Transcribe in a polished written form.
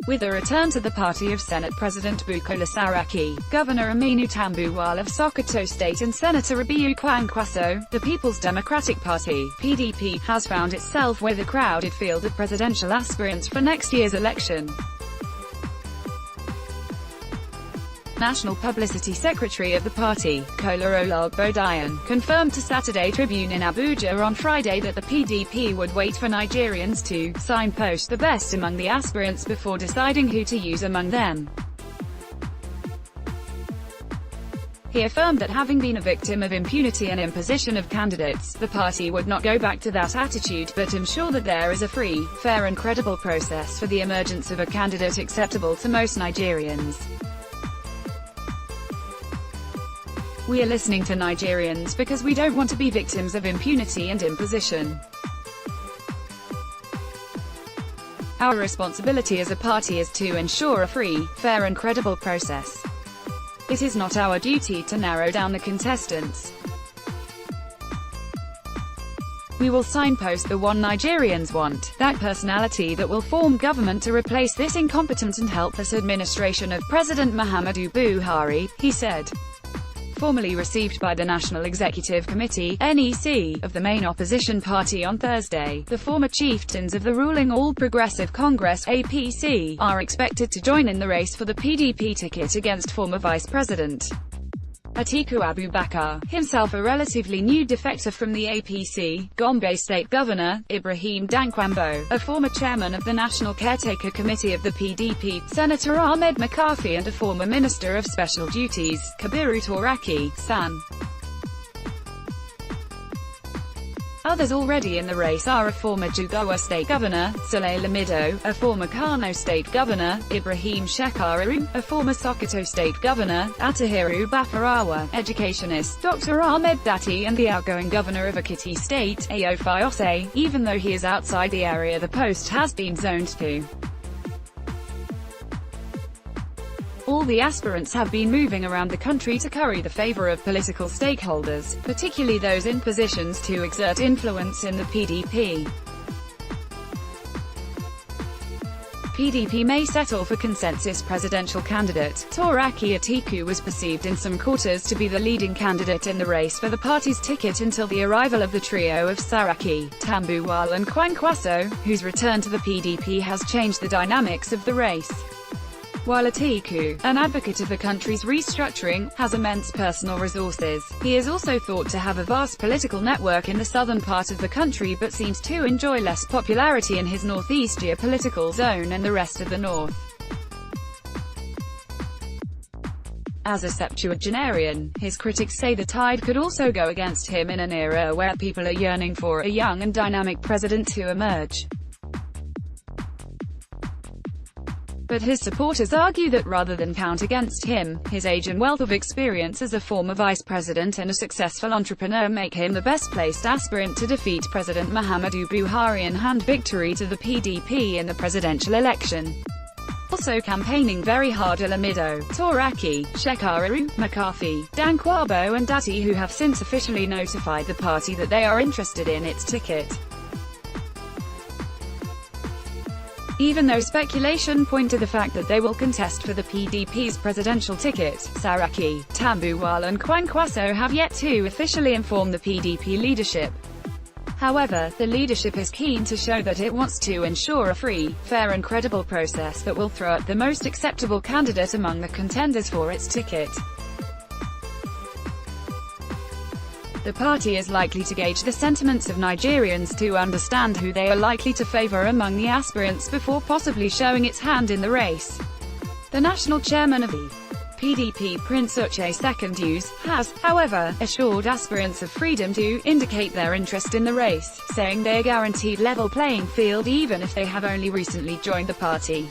With a return to the party of Senate President Bukola Saraki, Governor Aminu Tambuwal of Sokoto State and Senator Rabiu Kwankwaso, the People's Democratic Party (PDP) has found itself with a crowded field of presidential aspirants for next year's election. National Publicity Secretary of the party, Kola Ologbodiyan, confirmed to Saturday Tribune in Abuja on Friday that the PDP would wait for Nigerians to signpost the best among the aspirants before deciding who to use among them. He affirmed that having been a victim of impunity and imposition of candidates, the party would not go back to that attitude, but ensure that there is a free, fair and credible process for the emergence of a candidate acceptable to most Nigerians. We are listening to Nigerians because we don't want to be victims of impunity and imposition. Our responsibility as a party is to ensure a free, fair and credible process. It is not our duty to narrow down the contestants. We will signpost the one Nigerians want, that personality that will form government to replace this incompetent and helpless administration of President Muhammadu Buhari, he said. Formally received by the National Executive Committee (NEC) of the main opposition party on Thursday, the former chieftains of the ruling All Progressive Congress (APC) are expected to join in the race for the PDP ticket against former Vice President Atiku Abubakar, himself a relatively new defector from the APC, Gombe State Governor Ibrahim Dankwambo, a former chairman of the National Caretaker Committee of the PDP, Senator Ahmed McCarthy, and a former Minister of Special Duties, Kabiru Saraki, San. Others already in the race are a former Jigawa State Governor, Sule Lamido, a former Kano State Governor, Ibrahim Shekaru, a former Sokoto State Governor, Atahiru Bafarawa, educationist, Dr. Ahmed Datti, and the outgoing Governor of Ekiti State, Ayo Fayose, even though he is outside the area the post has been zoned to. All the aspirants have been moving around the country to curry the favor of political stakeholders, particularly those in positions to exert influence in the PDP. PDP may settle for consensus presidential candidate. Saraki Atiku was perceived in some quarters to be the leading candidate in the race for the party's ticket until the arrival of the trio of Saraki, Tambuwal and Kwankwaso, whose return to the PDP has changed the dynamics of the race. While Atiku, an advocate of the country's restructuring, has immense personal resources, he is also thought to have a vast political network in the southern part of the country but seems to enjoy less popularity in his northeast geopolitical zone and the rest of the north. As a septuagenarian, his critics say the tide could also go against him in an era where people are yearning for a young and dynamic president to emerge. But his supporters argue that rather than count against him, his age and wealth of experience as a former vice president and a successful entrepreneur make him the best-placed aspirant to defeat President Muhammadu Buhari and hand victory to the PDP in the presidential election. Also campaigning very hard are Lamido, Saraki, Shekaru, McCarthy, Dankwambo and Datti, who have since officially notified the party that they are interested in its ticket. Even though speculation point to the fact that they will contest for the PDP's presidential ticket, Saraki, Tambuwal and Kwankwaso have yet to officially inform the PDP leadership. However, the leadership is keen to show that it wants to ensure a free, fair and credible process that will throw out the most acceptable candidate among the contenders for its ticket. The party is likely to gauge the sentiments of Nigerians to understand who they are likely to favor among the aspirants before possibly showing its hand in the race. The national chairman of the PDP, Prince Uche Secondus, has, however, assured aspirants of freedom to indicate their interest in the race, saying they are guaranteed level playing field even if they have only recently joined the party.